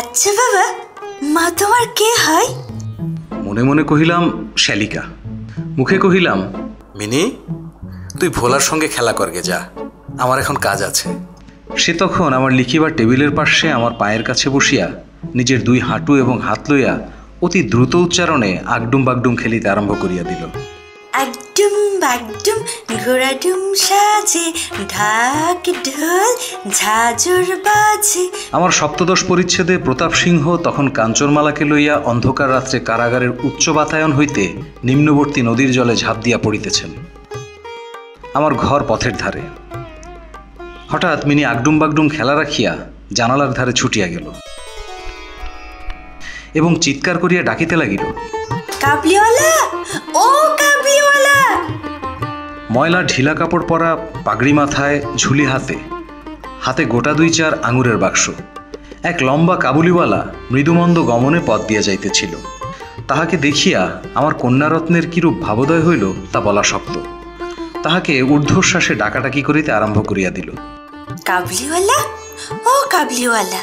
আচ্ছা বাবা, মা তোমার কে হয়? মনে মনে কহিলাম শ্যালিকা, মুখে কহিলাম মিনি, তুই ভোলার সঙ্গে খেলা করগে যা, আমার এখন কাজ আছে। সে তখন আমার লিখিবার টেবিলের পাশে আমার পায়ের কাছে বসিয়া নিজের দুই হাঁটু এবং হাত লইয়া অতি দ্রুত উচ্চারণে আগডুম বাগডুম খেলিতে আরম্ভ করিয়া দিল। একদম বাগডুম ঘোড়াডুম সাজে, ঢাক ঢোল ঝাঁঝর বাজে। আমার সপ্তদশ পরিচ্ছেদে প্রতাপ সিংহ তখন কাঞ্চনমালাকে লইয়া অন্ধকার রাত্রে কারাগারের উচ্চ বাতায়ন হইতে নিম্নবর্তী নদীর জলে ঝাঁপ দিয়া পড়িতেছেন। আমার ঘর পথের ধারে। হঠাৎ মিনি আগডুম বাগডুম খেলা রাখিয়া জানালার ধারে ছুটিয়া গেল এবং চিৎকার করিয়া ডাকিতে লাগিল, কাবলিওয়ালা, ও কাবলিওয়ালা! ময়লা ঢিলা কাপড় পরা, পাগড়ি মাথায়, ঝুলি হাতে, হাতে গোটা 2-4 আঙুরের বাক্স, এক লম্বা কাবুলিওয়ালা মৃদুমন্দ গমনে পথ দিয়া যাইতেছিল। তাহাকে দেখিয়া আমার কন্যারত্নের কিরূপ ভাবোদয় হইল তা বলা শক্ত। তাহাকে ঊর্ধ্বশ্বাসে ডাকাডাকি করিতে আরম্ভ করিয়া দিল, কাবলিওয়ালা, ও কাবলিওয়ালা!